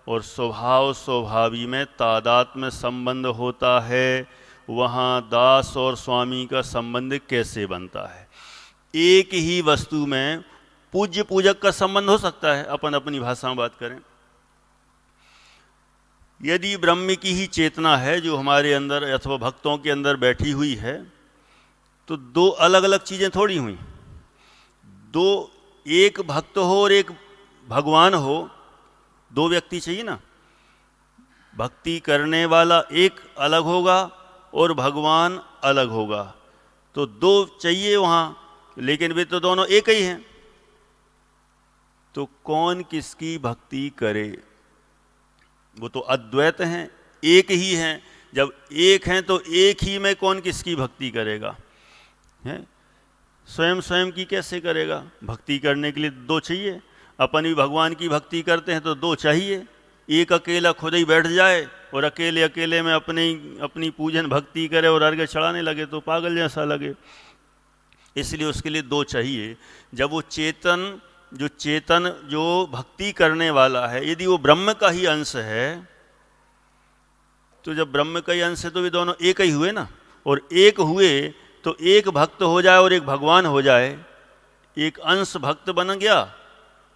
और स्वभाव स्वभावी में तादात्म्य संबंध होता है। वहाँ दास और स्वामी का संबंध कैसे बनता है? एक ही वस्तु में पूज्य पूजक का संबंध हो सकता है, अपन अपनी भाषा में बात करें। यदि ब्रह्म की ही चेतना है जो हमारे अंदर अथवा भक्तों के अंदर बैठी हुई है, तो दो अलग अलग चीज़ें थोड़ी हुई। दो, एक भक्त हो और एक भगवान हो, दो व्यक्ति चाहिए ना। भक्ति करने वाला एक अलग होगा और भगवान अलग होगा, तो दो चाहिए वहाँ, लेकिन वे तो दोनों एक ही हैं। तो कौन किसकी भक्ति करे? वो तो अद्वैत हैं, एक ही हैं, जब एक हैं तो एक ही में कौन किसकी भक्ति करेगा, है? स्वयं स्वयं की कैसे करेगा? भक्ति करने के लिए दो चाहिए। अपन भी भगवान की भक्ति करते हैं तो दो चाहिए। एक अकेला खुद ही बैठ जाए और अकेले अकेले में अपनी पूजन भक्ति करे और अर्घ्य चढ़ाने लगे तो पागल जैसा लगे। इसलिए उसके लिए दो चाहिए। जब वो चेतन जो भक्ति करने वाला है, यदि वो ब्रह्म का ही अंश है, तो जब ब्रह्म का ही अंश है तो वे दोनों एक ही हुए ना। और एक हुए तो एक भक्त हो जाए और एक भगवान हो जाए। एक अंश भक्त बन गया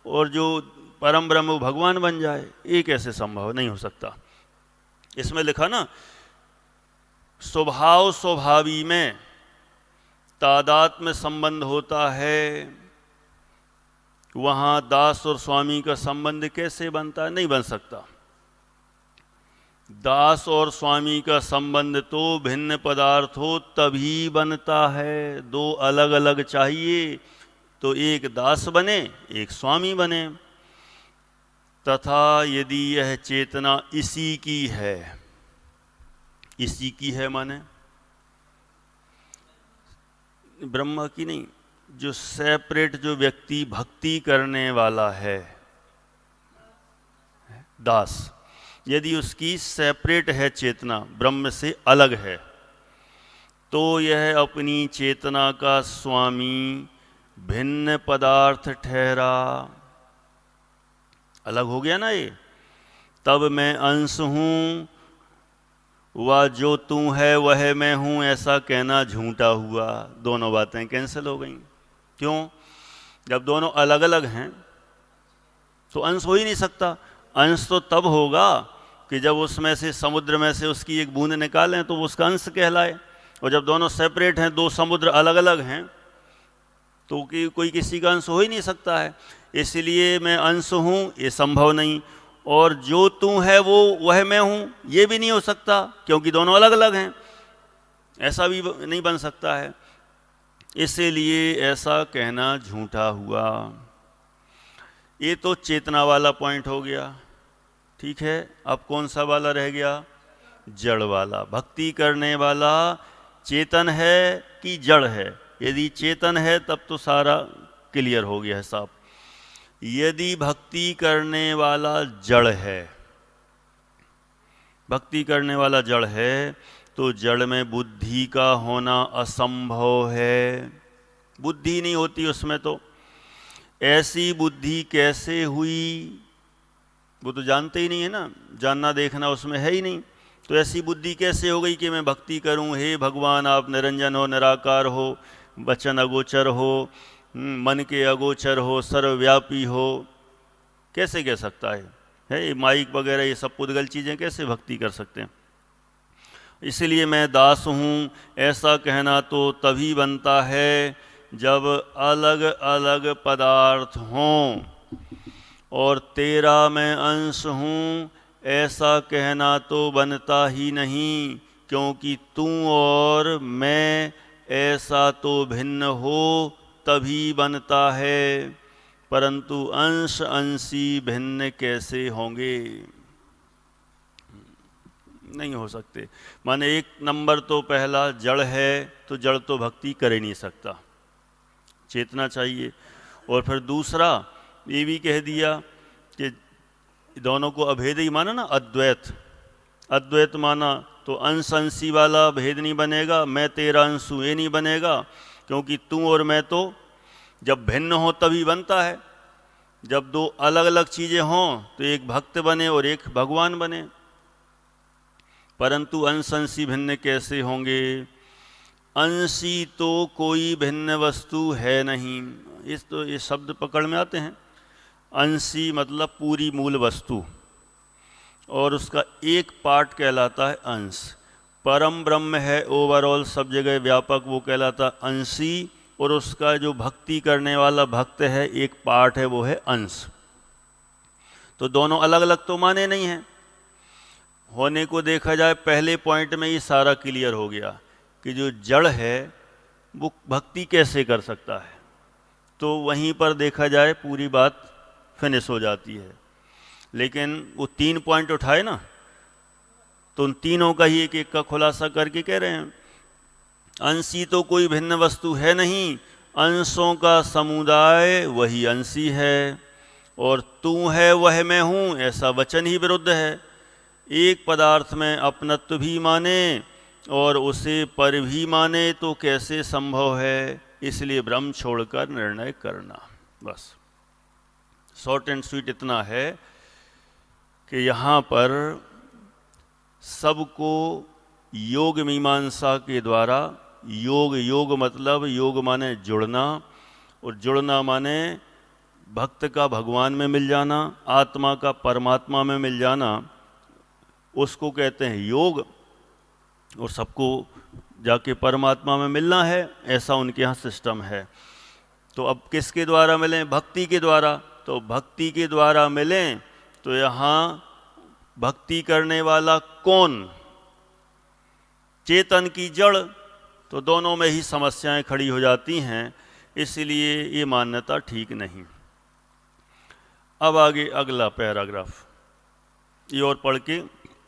और जो परम ब्रह्म वो भगवान बन जाए। ये कैसे संभव? नहीं हो सकता। इसमें लिखा ना, स्वभाव स्वभावी में तादात्म्य संबंध होता है, वहां दास और स्वामी का संबंध कैसे बनता है? नहीं बन सकता। दास और स्वामी का संबंध तो भिन्न पदार्थ हो तभी बनता है। दो अलग अलग चाहिए तो एक दास बने एक स्वामी बने। तथा यदि यह चेतना इसी की है माने ब्रह्म की नहीं, जो सेपरेट जो व्यक्ति भक्ति करने वाला है दास, यदि उसकी सेपरेट है चेतना, ब्रह्म से अलग है, तो यह अपनी चेतना का स्वामी भिन्न पदार्थ ठहरा। अलग हो गया ना ये। तब मैं अंश हूं, वह जो तू है वह मैं हूं, ऐसा कहना झूठा हुआ। दोनों बातें कैंसिल हो गई। क्यों? जब दोनों अलग अलग हैं तो अंश हो ही नहीं सकता। अंश तो तब होगा कि जब उसमें से, समुद्र में से उसकी एक बूंद निकालें तो वो उसका अंश कहलाए। और जब दोनों सेपरेट हैं, दो समुद्र अलग अलग हैं, तो कोई किसी का अंश हो ही नहीं सकता है। इसलिए मैं अंश हूं ये संभव नहीं, और जो तू है वो वह मैं हूं ये भी नहीं हो सकता, क्योंकि दोनों अलग अलग हैं। ऐसा भी नहीं बन सकता है। इसलिए ऐसा कहना झूठा हुआ। ये तो चेतना वाला पॉइंट हो गया। ठीक है, अब कौन सा वाला रह गया? जड़ वाला। भक्ति करने वाला चेतन है कि जड़ है? यदि चेतन है तब तो सारा क्लियर हो गया हिसाब। यदि भक्ति करने वाला जड़ है, भक्ति करने वाला जड़ है, तो जड़ में बुद्धि का होना असंभव है। बुद्धि नहीं होती उसमें। तो ऐसी बुद्धि कैसे हुई? वो तो जानते ही नहीं है ना, जानना देखना उसमें है ही नहीं। तो ऐसी बुद्धि कैसे हो गई कि मैं भक्ति करूं? हे भगवान, आप निरंजन हो, निराकार हो, वचन अगोचर हो, मन के अगोचर हो, सर्वव्यापी हो। कैसे कह सकता है? ये माइक वगैरह ये सब पुद्गल चीज़ें कैसे भक्ति कर सकते हैं? इसलिए मैं दास हूँ ऐसा कहना तो तभी बनता है जब अलग अलग पदार्थ हों। और तेरा मैं अंश हूँ ऐसा कहना तो बनता ही नहीं, क्योंकि तू और मैं ऐसा तो भिन्न हो तभी बनता है। परंतु अंश अंशी भिन्न कैसे होंगे? नहीं हो सकते। माने एक नंबर तो पहला जड़ है, तो जड़ तो भक्ति कर ही नहीं सकता, चेतना चाहिए। और फिर दूसरा ये भी कह दिया कि दोनों को अभेद ही माना ना, अद्वैत। अद्वैत माना तो अंश अंशी वाला भेद नहीं बनेगा, मैं तेरा अंश हूँ ये नहीं बनेगा, क्योंकि तू और मैं तो जब भिन्न हो तभी बनता है। जब दो अलग अलग चीज़ें हों तो एक भक्त बने और एक भगवान बने। परंतु अंश अंशी भिन्न कैसे होंगे? अंशी तो कोई भिन्न वस्तु है नहीं। ये शब्द पकड़ में आते हैं। अंशी मतलब पूरी मूल वस्तु, और उसका एक पार्ट कहलाता है अंश। परम ब्रह्म है ओवरऑल, सब जगह व्यापक, वो कहलाता अंशी। और उसका जो भक्ति करने वाला भक्त है एक पार्ट है, वो है अंश। तो दोनों अलग अलग तो माने नहीं हैं। होने को देखा जाए पहले पॉइंट में ही सारा क्लियर हो गया कि जो जड़ है वो भक्ति कैसे कर सकता है। तो वहीं पर देखा जाए पूरी बात फिनिश हो जाती है। लेकिन वो 3 पॉइंट उठाए ना, तो उन तीनों का ही एक एक का खुलासा करके कह रहे हैं, अंशी तो कोई भिन्न वस्तु है नहीं, अंशों का समुदाय वही अंशी है, और तू है वह मैं हूँ ऐसा वचन ही विरुद्ध है। एक पदार्थ में अपनत्व भी माने और उसे पर भी माने तो कैसे संभव है, इसलिए ब्रह्म छोड़कर निर्णय करना। बस शॉर्ट एंड स्वीट इतना है कि यहाँ पर सबको योग मीमांसा के द्वारा, योग मतलब योग माने जुड़ना, और जुड़ना माने भक्त का भगवान में मिल जाना, आत्मा का परमात्मा में मिल जाना, उसको कहते हैं योग। और सबको जाके परमात्मा में मिलना है, ऐसा उनके यहाँ सिस्टम है। तो अब किसके द्वारा मिलें? भक्ति के द्वारा। तो भक्ति के द्वारा मिलें तो यहाँ भक्ति करने वाला कौन? चेतन की जड़। तो दोनों में ही समस्याएं खड़ी हो जाती हैं, इसलिए ये मान्यता ठीक नहीं। अब आगे अगला पैराग्राफ ये और पढ़ के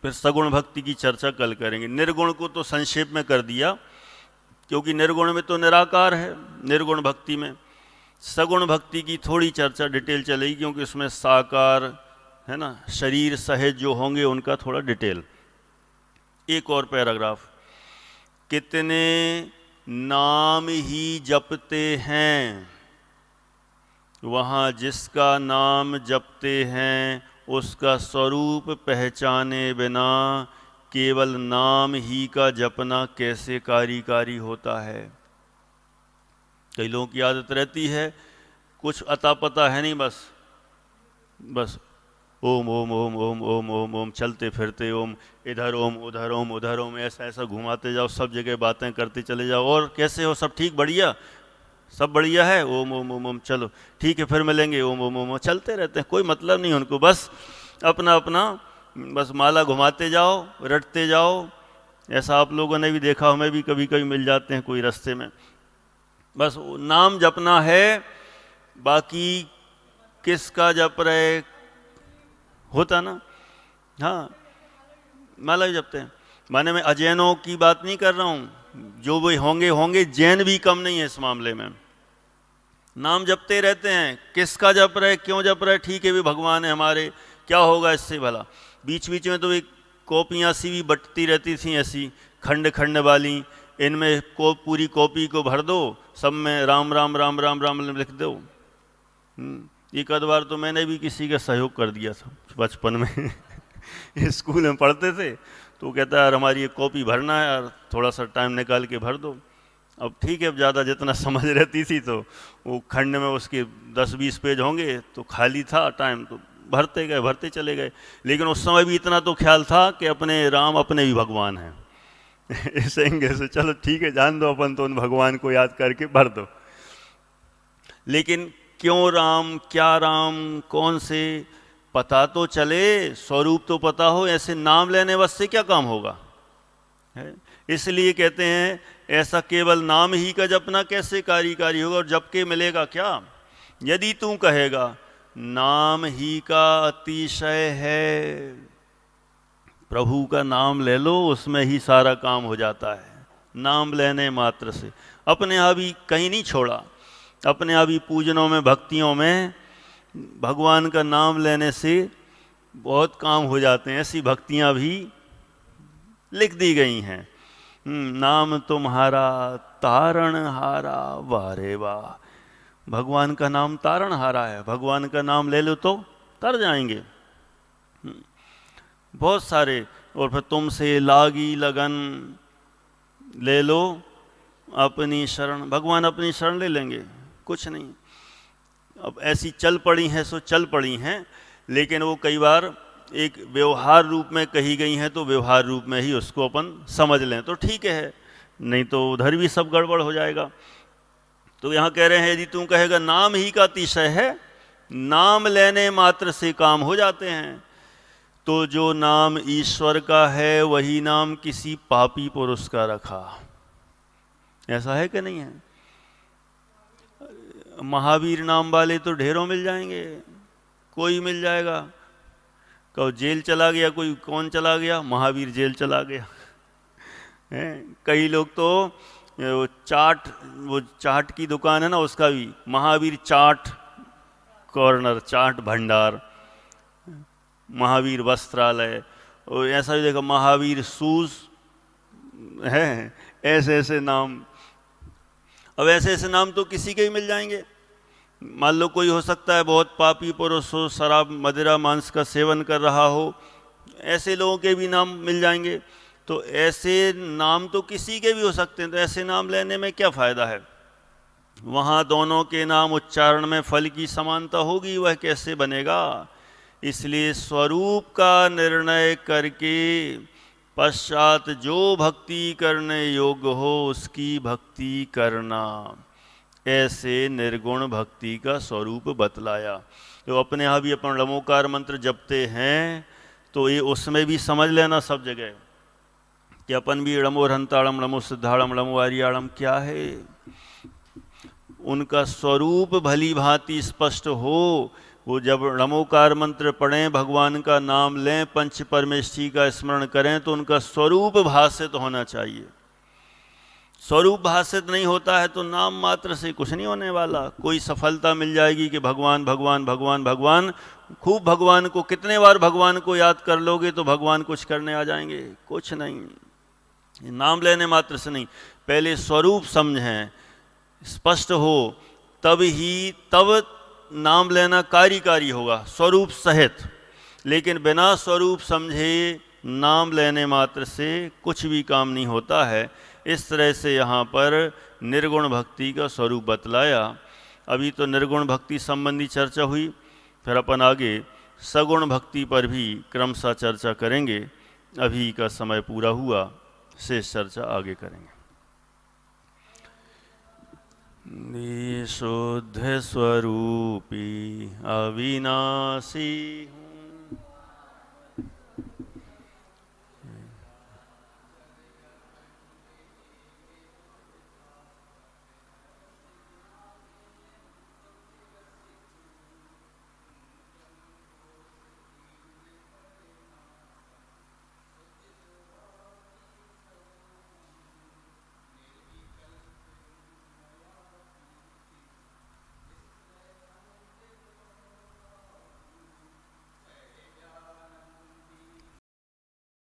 फिर सगुण भक्ति की चर्चा कल करेंगे। निर्गुण को तो संक्षेप में कर दिया, क्योंकि निर्गुण में तो निराकार है निर्गुण भक्ति में। सगुण भक्ति की थोड़ी चर्चा डिटेल चलेगी, क्योंकि उसमें साकार है ना, शरीर सहित जो होंगे उनका थोड़ा डिटेल। एक और पैराग्राफ, कितने नाम ही जपते हैं, वहाँ जिसका नाम जपते हैं उसका स्वरूप पहचाने बिना केवल नाम ही का जपना कैसे कार्यकारी होता है। कई लोगों की आदत रहती है, कुछ अता पता है नहीं, बस ओम ओम ओम ओम ओम ओम ओम चलते फिरते ओम, इधर ओम उधर ओम उधर ओम, ऐसा घुमाते जाओ, सब जगह बातें करते चले जाओ। और कैसे हो, सब ठीक, बढ़िया, सब बढ़िया है, ओम ओम ओम ओम, चलो ठीक है फिर मिलेंगे, ओम ओम ओम, चलते रहते हैं, कोई मतलब नहीं उनको, बस अपना अपना बस माला घुमाते जाओ, रटते जाओ। ऐसा आप लोगों ने भी देखा, हमें भी कभी कभी मिल जाते हैं कोई रास्ते में, बस नाम जपना है, बाकी किसका जप रहे होता ना। हाँ, माला जपते हैं, माने मैं अजैनों की बात नहीं कर रहा हूँ, जो भी होंगे, जैन भी कम नहीं है इस मामले में। नाम जपते रहते हैं, किसका जप रहे, क्यों जप रहे, ठीक है भी भगवान है हमारे, क्या होगा इससे भला। बीच बीच में तो एक कॉपियाँ सी भी बटती रहती थी ऐसी खंड खंड वाली, इनमें पूरी कॉपी को भर दो, सब में राम राम राम राम राम लिख दो। एक आध बार तो मैंने भी किसी का सहयोग कर दिया था बचपन में स्कूल में पढ़ते थे, तो कहता है यार हमारी ये कॉपी भरना है यार, थोड़ा सा टाइम निकाल के भर दो। अब ठीक है, अब ज़्यादा जितना समझ रहती थी, तो वो खंड में उसके 10-20 पेज होंगे, तो खाली था टाइम, तो भरते चले गए। लेकिन उस समय भी इतना तो ख्याल था कि अपने राम अपने भी भगवान हैं इस एंगल से, चलो ठीक है जान दो, अपन तो उन भगवान को याद करके भर दो। लेकिन क्यों राम, क्या राम, कौन से, पता तो चले, स्वरूप तो पता हो, ऐसे नाम लेने बस से क्या काम होगा है। इसलिए कहते हैं ऐसा केवल नाम ही का जपना कैसे कार्यकारी होगा, और जप के मिलेगा क्या। यदि तू कहेगा नाम ही का अतिशय है, प्रभु का नाम ले लो, उसमें ही सारा काम हो जाता है, नाम लेने मात्र से। अपने आप ही कहीं नहीं छोड़ा, अपने आप ही पूजनों में, भक्तियों में भगवान का नाम लेने से बहुत काम हो जाते हैं। ऐसी भक्तियां भी लिख दी गई हैं। नाम तुम्हारा तारण हारा, वारे वाह, भगवान का नाम तारण हारा है, भगवान का नाम ले लो तो तर जाएंगे बहुत सारे। और फिर तुमसे लागी लगन, ले लो अपनी शरण, भगवान अपनी शरण ले लेंगे, कुछ नहीं। अब ऐसी चल पड़ी हैं सो चल पड़ी हैं, लेकिन वो कई बार एक व्यवहार रूप में कही गई हैं, तो व्यवहार रूप में ही उसको अपन समझ लें तो ठीक है, नहीं तो उधर भी सब गड़बड़ हो जाएगा। तो यहाँ कह रहे हैं यदि तू कहेगा नाम ही का अतिशय है, नाम लेने मात्र से काम हो जाते हैं, तो जो नाम ईश्वर का है वही नाम किसी पापी पुरुष का रखा, ऐसा है कि नहीं है। महावीर नाम वाले तो ढेरों मिल जाएंगे, कोई मिल जाएगा, कहो जेल चला गया, कोई कौन चला गया? महावीर जेल चला गया है। कई लोग तो वो चाट की दुकान है ना, उसका भी महावीर चाट कॉर्नर, चाट भंडार, महावीर वस्त्रालय, और ऐसा भी देखो महावीर शूज है, ऐसे ऐसे नाम। अब ऐसे ऐसे नाम तो किसी के ही मिल जाएंगे। मान लो कोई हो सकता है बहुत पापी पुरुष हो, शराब मदिरा मांस का सेवन कर रहा हो, ऐसे लोगों के भी नाम मिल जाएंगे। तो ऐसे नाम तो किसी के भी हो सकते हैं, तो ऐसे नाम लेने में क्या फ़ायदा है? वहाँ दोनों के नाम उच्चारण में फल की समानता होगी, वह कैसे बनेगा? इसलिए स्वरूप का निर्णय करके पश्चात जो भक्ति करने योग्य हो उसकी भक्ति करना, ऐसे निर्गुण भक्ति का स्वरूप बतलाया। तो अपने यहाँ भी अपन लमोकार मंत्र जपते हैं, तो ये उसमें भी समझ लेना सब जगह कि अपन भी लमो हंताड़म, लमो सिद्धाड़म, लमो आर्याड़म क्या है, उनका स्वरूप भली भांति स्पष्ट हो। वो जब नमोकार मंत्र पढ़ें, भगवान का नाम लें, पंच परमेष्ठी का स्मरण करें, तो उनका स्वरूप भाषित होना चाहिए। स्वरूप भाषित नहीं होता है तो नाम मात्र से कुछ नहीं होने वाला। कोई सफलता मिल जाएगी कि भगवान भगवान भगवान भगवान, खूब भगवान को, कितने बार भगवान को याद कर लोगे तो भगवान कुछ करने आ जाएंगे? कुछ नहीं, नाम लेने मात्र से नहीं। पहले स्वरूप समझें, स्पष्ट हो, तब नाम लेना कार्यकारी होगा, स्वरूप सहित। लेकिन बिना स्वरूप समझे नाम लेने मात्र से कुछ भी काम नहीं होता है। इस तरह से यहाँ पर निर्गुण भक्ति का स्वरूप बतलाया। अभी तो निर्गुण भक्ति संबंधी चर्चा हुई, फिर अपन आगे सगुण भक्ति पर भी क्रमशः चर्चा करेंगे। अभी का समय पूरा हुआ, शेष चर्चा आगे करेंगे। शुद्ध स्वरूपी अविनाशी हूँ,